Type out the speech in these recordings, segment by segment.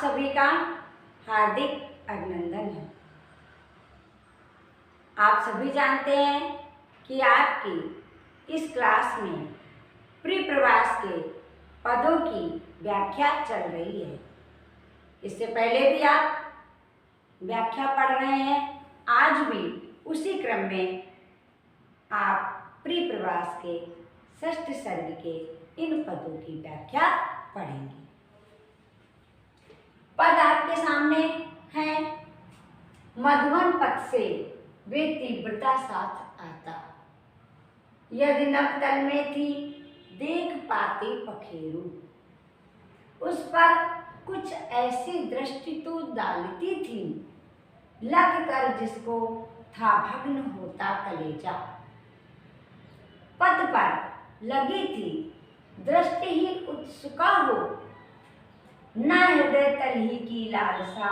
सभी का हार्दिक अभिनंदन है। आप सभी जानते हैं कि आपकी इस क्लास में प्री प्रवास के पदों की व्याख्या चल रही है। इससे पहले भी आप व्याख्या पढ़ रहे हैं, आज भी उसी क्रम में आप प्री प्रवास के षष्ठ सर्ग के इन पदों की व्याख्या पढ़ेंगे। पद आपके सामने हैं। मधुवन पद से वे तीव्रता साथ आता, यदि नभ तल में थी देख पाते पखेरु। उस पर कुछ ऐसी दृष्टि तो डालती थी, लग कर जिसको था भग्न होता कलेजा। पद पर लगी थी दृष्टि ही उत्सुका हो, न हृदय तल ही की लालसा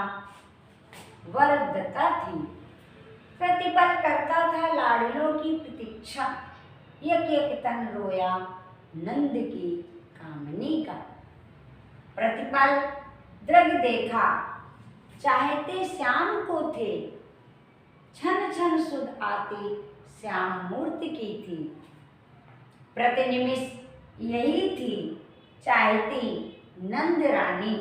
वरदता थी। प्रतिपल करता था लाडलों की प्रतीक्षा, एक एक तन रोया नंद की कामनी का। प्रतिपल दृग देखा चाहते श्याम को थे, छन छन सुध आती श्याम मूर्ति की थी। प्रतिनिमिष यही थी चाहती नंद रानी,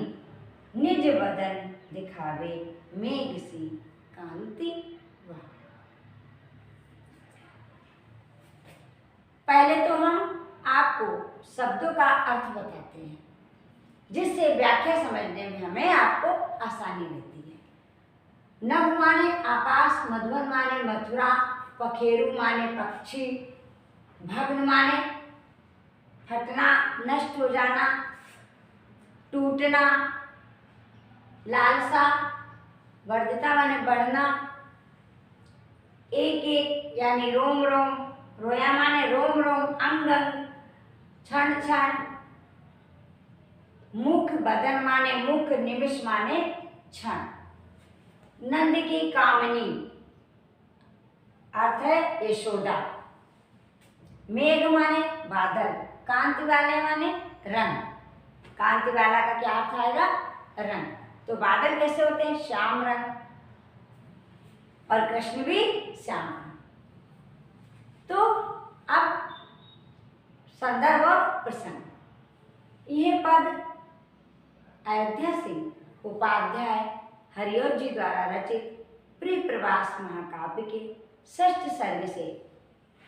निज बदन दिखावे मेघ सी कांति वह। पहले तो हम आपको शब्दों का अर्थ बताते हैं, जिससे व्याख्या समझने में हमें आपको आसानी रहती है। नभ माने आकाश, मधुवन माने मथुरा, पखेरु माने पक्षी, भग्न माने फटना, नष्ट हो जाना, टूटना, लालसा, वर्धिता माने बढ़ना, एक एक यानी रोम रोम, रोया माने रोम रोम, अंग अंग, क्षण क्षण, मुख, बदन माने मुख, निमिष माने क्षण। नंद की कामनी अर्थ है यशोदा। मेघ माने बादल, कांति वाले माने रंग। कांति वाला का क्या अर्थ आएगा? रंग। तो बादल कैसे होते हैं? श्याम रंग, और कृष्ण भी श्याम रंग। तो अब संदर्भ और प्रसंग। यह पद अयोध्या सिंह उपाध्याय हरिओत जी द्वारा रचित प्री प्रवास महाकाव्य के षष्ठ सर्ग से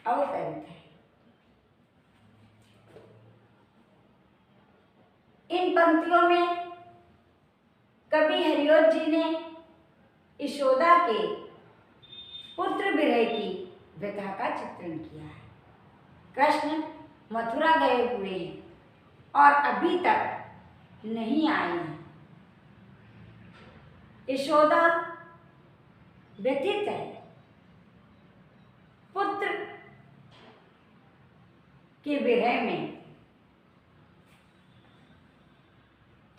अवतरित है। इन पंक्तियों में कवि हरिओत जी ने यशोदा के पुत्र विरह की व्यथा का चित्रण किया है। कृष्ण मथुरा गए हुए हैं और अभी तक नहीं आए हैं। यशोदा व्यथित है। पुत्र के विरह में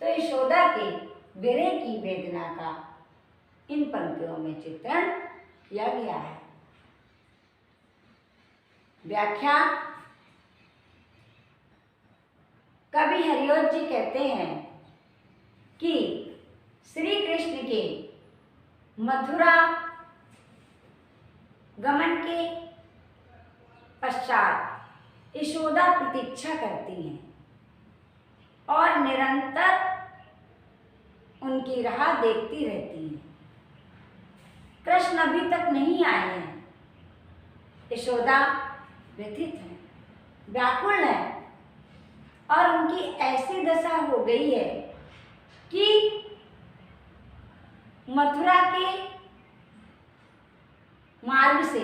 तो यशोदा के विरह की वेदना का इन पंक्तियों में चित्रण किया गया है। व्याख्या। कवि हरिओत जी कहते हैं कि श्री कृष्ण के मथुरा गमन के पश्चात यशोदा प्रतीक्षा करती हैं और निरंतर उनकी राह देखती रहती हैं। कृष्ण अभी तक नहीं आए हैं। यशोदा व्यथित है, व्याकुल है, और उनकी ऐसी दशा हो गई है कि मथुरा के मार्ग से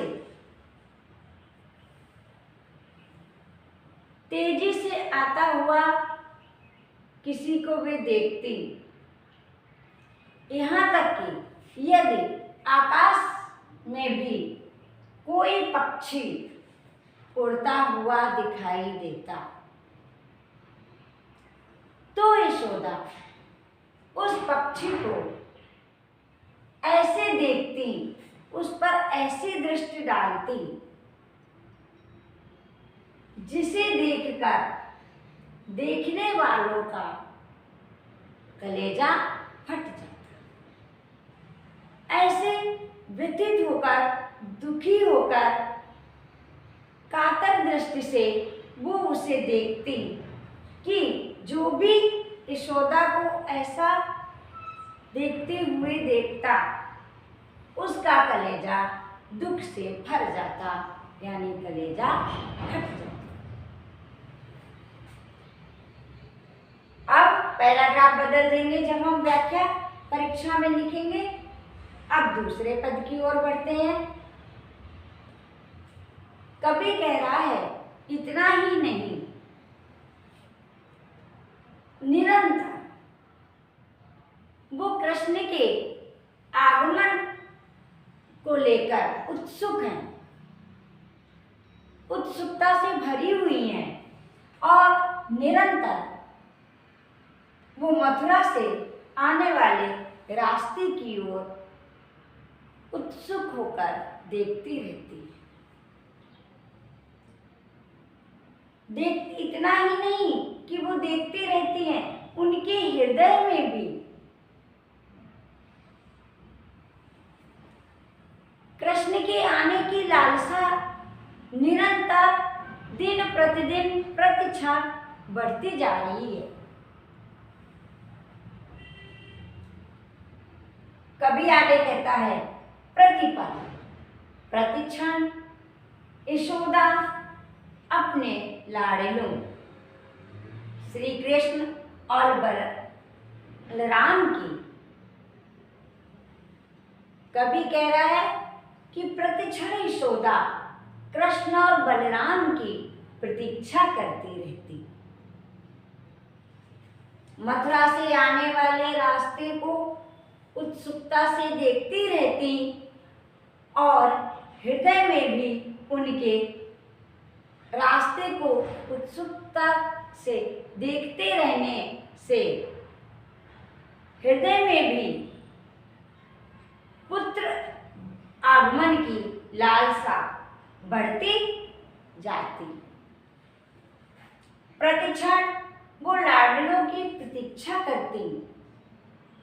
तेजी से आता हुआ किसी को वे देखती, यहाँ तक कि यदि आकाश में भी कोई पक्षी उड़ता हुआ दिखाई देता तो यशोदा उस पक्षी को ऐसे देखती, उस पर ऐसी दृष्टि डालती जिसे देखकर देखने वालों का कलेजा फट जाता। ऐसे व्यथित होकर, दुखी होकर, कातर दृष्टि से वो उसे देखती कि जो भी यशोदा को ऐसा देखते हुए देखता, उसका कलेजा दुख से भर जाता, यानी कलेजा फट जाता। अब पैराग्राफ बदल देंगे जब हम व्याख्या परीक्षा में लिखेंगे। अब दूसरे पद की ओर बढ़ते हैं। कवि कह रहा है इतना ही नहीं, निरंतर वो कृष्ण के आगमन को लेकर उत्सुक हैं, उत्सुकता से भरी हुई हैं और निरंतर वो मथुरा से आने वाले रास्ते की ओर उत्सुक होकर देखती रहती है। इतना ही नहीं कि वो देखती रहती हैं, उनके हृदय में भी कृष्ण के आने की लालसा निरंतर दिन प्रतिदिन प्रतिक्षण बढ़ती जा रही है। कभी आगे कहता है प्रतिपल प्रतिक्षण यशोदा अपने लाड़लों श्री कृष्ण और बलराम की, कभी कह रहा है कि प्रतिक्षण यशोदा कृष्ण और बलराम की प्रतीक्षा करती रहती, मथुरा से आने वाले रास्ते को उत्सुकता से देखती रहती और हृदय में भी उनके रास्ते को उत्सुकता से देखते रहने से हृदय में भी पुत्र आगमन की लालसा बढ़ती जाती। प्रतिक्षण वो लाडलों की प्रतीक्षा करती,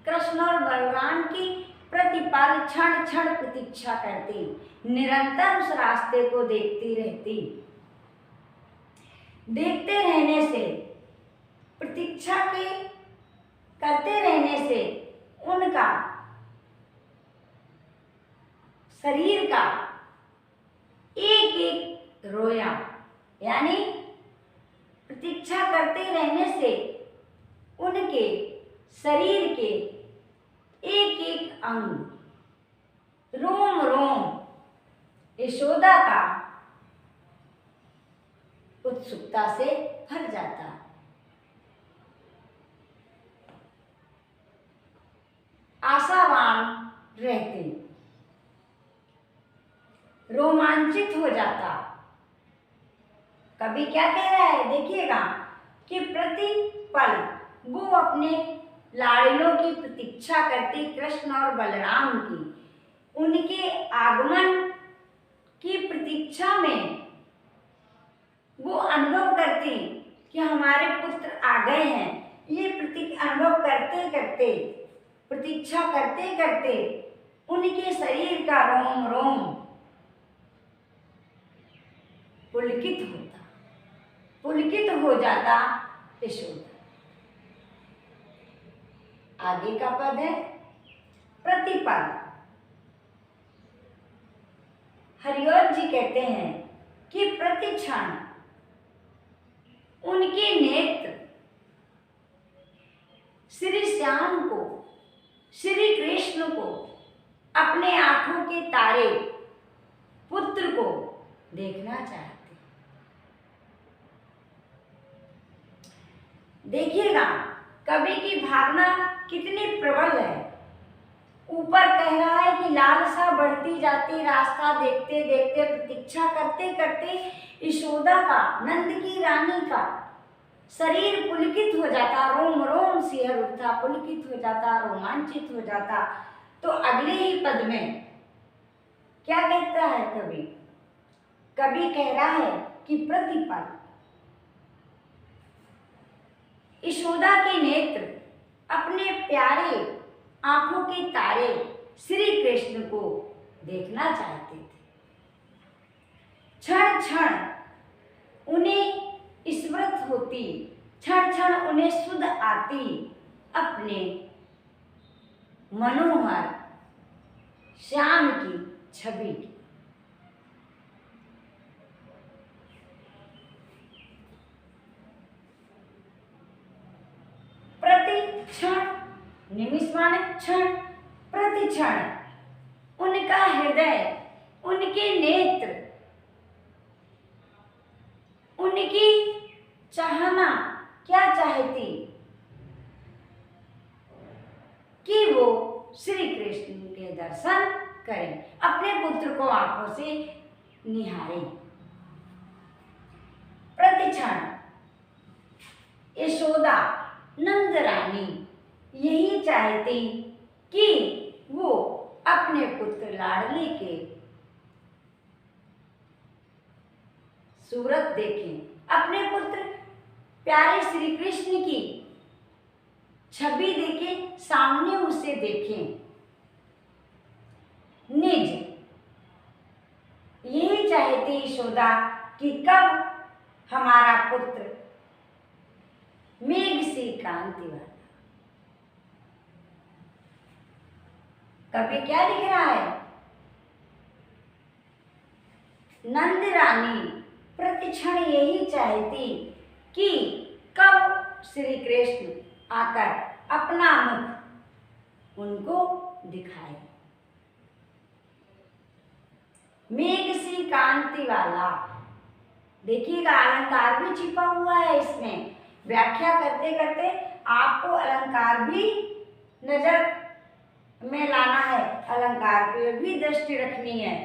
कृष्ण और बलराम की प्रतिपल क्षण क्षण प्रतीक्षा करती, निरंतर उस रास्ते को देखती रहती। देखते रहने से, प्रतीक्षा के करते रहने से उनका शरीर का एक एक रोया, यानी प्रतीक्षा करते रहने से उनके शरीर के एक एक अंग, रोम रोम यशोदा का उत्सुकता से भर जाता। आशावान रहते, रोमांचित हो जाता। कभी क्या कह रहा है देखिएगा कि प्रतिपल वो अपने लाड़लों की प्रतीक्षा करती, कृष्ण और बलराम की, उनके आगमन की प्रतीक्षा में वो अनुभव करती कि हमारे पुत्र आ गए हैं। ये अनुभव करते करते, प्रतीक्षा करते करते उनके शरीर का रोम रोम पुलकित हो जाता यशोदा। आगे का पद है प्रतिपल। हरिऔध जी कहते हैं कि प्रतिक्षण उनके नेत्र श्री श्याम को, श्री कृष्ण को, अपने आंखों के तारे पुत्र को देखना चाहते। देखिएगा कवि की भावना कितनी प्रबल है। ऊपर कह रहा है कि लालसा बढ़ती जाती, रास्ता देखते देखते, प्रतीक्षा करते करते यशोदा का, नंद की रानी का शरीर पुलकित हो जाता, रोम रोम सिहर उठता, पुलकित हो जाता, रोमांचित हो जाता। तो अगले ही पद में क्या कहता है कवि? कवि कह रहा है कि प्रतिपल यशोदा के नेत्र अपने प्यारे आंखों के तारे श्री कृष्ण को देखना चाहते थे। क्षण क्षण उन्हें स्मृत होती, क्षण क्षण उन्हें सुध आती अपने मनोहर श्याम की छवि की। प्रति क्षण, निमिष माने क्षण, प्रति क्षण उनका हृदय, उनके नेत्र, उनकी चाहना क्या चाहती कि वो श्री कृष्ण के दर्शन करें, अपने पुत्र को आंखों से निहारें। प्रतिक्षण यशोदा नंद रानी यही चाहती कि वो अपने पुत्र लाडली के सूरत देखें, अपने पुत्र प्यारे श्री कृष्ण की छवि देखें, सामने उसे देखें। निज यही चाहती यशोदा कि कब हमारा पुत्र मेघ सी कांति वाला, कभी क्या लिख रहा है, नंद रानी प्रतिक्षण यही चाहती कि कब श्री कृष्ण आकर अपना मुख उनको दिखाए। मेघ सी कांति वाला, देखिएगा अलंकार भी छिपा हुआ है इसमें। व्याख्या करते करते आपको अलंकार भी नजर में लाना है, अलंकार पे भी दृष्टि रखनी है।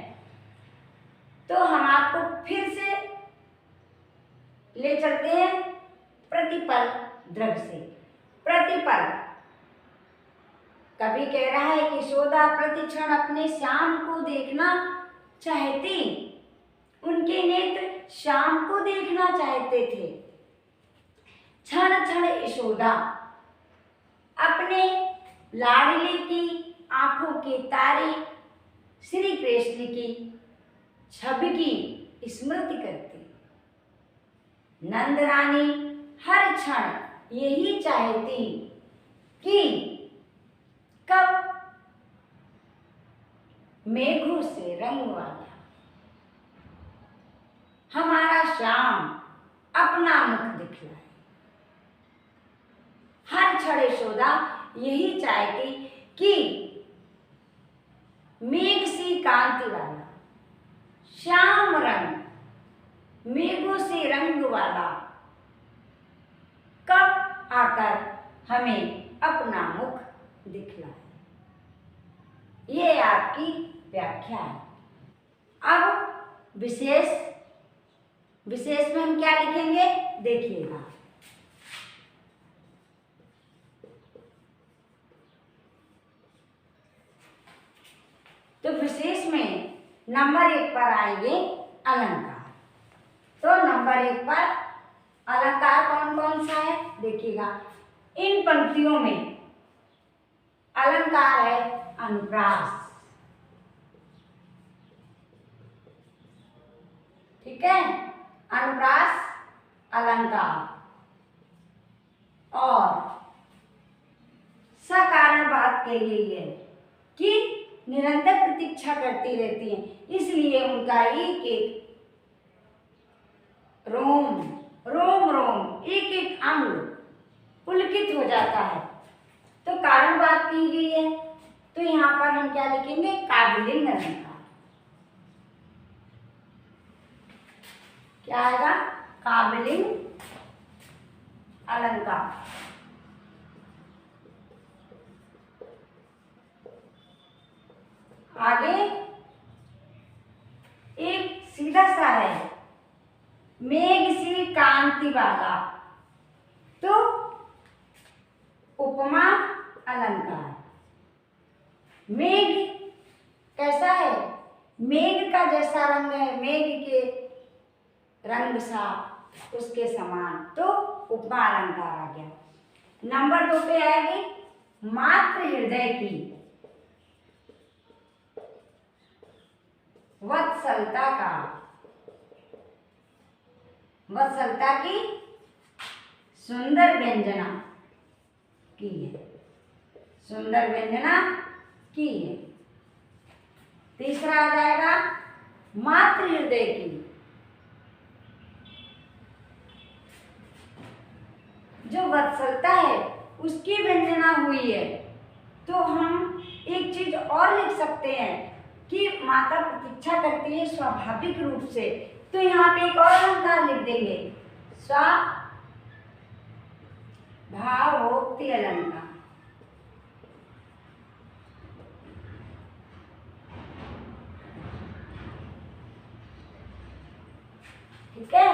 तो हम आपको फिर से ले चलते हैं प्रतिपल द्रव्य से। प्रतिपल कभी कह रहा है कि यशोदा प्रतिक्षण अपने श्याम को देखना चाहती, उनके नेत्र श्याम को देखना चाहते थे। क्षण क्षण यशोदा अपने लाडले की आंखों के तारे श्री कृष्ण की छवि की स्मृति करती। नंद रानी हर क्षण यही चाहती कि कब मेघों से रंग वाला हमारा श्याम अपना मुख दिखलाए। हर क्षण यशोदा यही चाहती कि मेघ सी कांति वाला, श्याम रंग, मेघों से रंग वाला कब आकर हमें अपना मुख दिखलाए। ये आपकी व्याख्या है। अब विशेष में हम क्या लिखेंगे देखिएगा। तो विशेष में नंबर 1 पर आएंगे अलंकार। तो नंबर 1 पर अलंकार कौन कौन सा है देखिएगा। इन पंक्तियों में अलंकार है अनुप्रास, ठीक है, अनुप्रास अलंकार। और सकारण बात कही गई है कि निरंतर प्रतीक्षा करती रहती है, इसलिए उनका एक एक रोम रोम रोम, एक एक अंग पुलकित हो जाता है। तो कारण बात की गई है, तो यहाँ पर हम क्या लिखेंगे काव्यलिंग अलंकार। क्या आएगा काव्यलिंग अलंकार। आगे एक सीधा सा है मेघ सी कांति वाला, तो उपमा अलंकार। मेघ कैसा है, मेघ का जैसा रंग है, मेघ के रंग सा उसके समान, तो उपमा अलंकार आ गया। नंबर 2 पे आएगी मातृ हृदय की वत्सलता का, वत्सलता की सुंदर व्यंजना की है, सुंदर व्यंजना की है। तीसरा आ जाएगा मातृ हृदय की, जो वत्सलता है उसकी व्यंजना हुई है। तो हम एक चीज और लिख सकते हैं कि माता प्रतीक्षा करती है स्वाभाविक रूप से, तो यहाँ पे एक और अलंकार लिख देंगे, स्वाभावोक्ति अलंकार। ठीक है,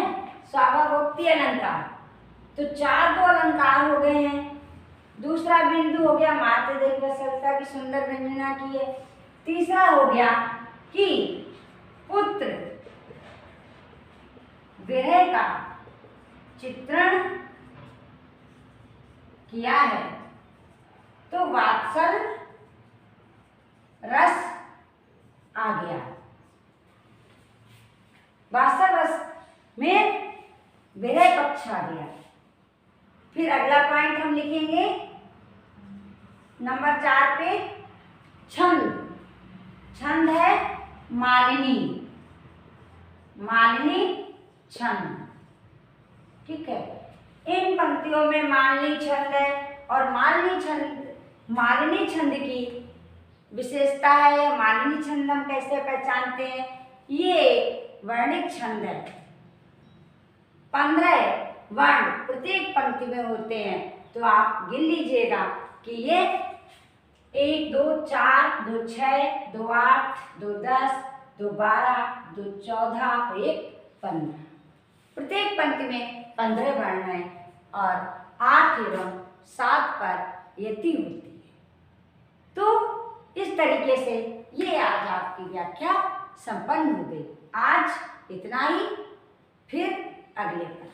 स्वाभावोक्ति अलंकार। तो 4 तो अलंकार हो गए हैं। दूसरा बिंदु हो गया मातृ हृदय की वत्सलता की सुंदर व्यंजना की है। तीसरा हो गया कि पुत्र विरह का चित्रण किया है, तो वात्सल रस आ गया। वात्सल रस में विरह पक्ष आ गया। फिर अगला पॉइंट हम लिखेंगे नंबर 4 पे, छंद। छंद है मालिनी, मालिनी छंद। ठीक है, इन पंक्तियों में मालिनी छंद है और मालिनी छंद की विशेषता है। मालिनी छंद हम कैसे पहचानते हैं? ये वर्णिक छंद है। 15 वर्ण प्रत्येक पंक्ति में होते हैं, तो आप गिन लीजिएगा कि ये 1 2 4 2 6 2 8 2 10 2 12 2 14 और 1 15। प्रत्येक पंक्ति में 15 वर्ण है और 8 एवं 7 पर यति होती है। तो इस तरीके से ये आज आपकी व्याख्या संपन्न हो गई। आज इतना ही, फिर अगले पर।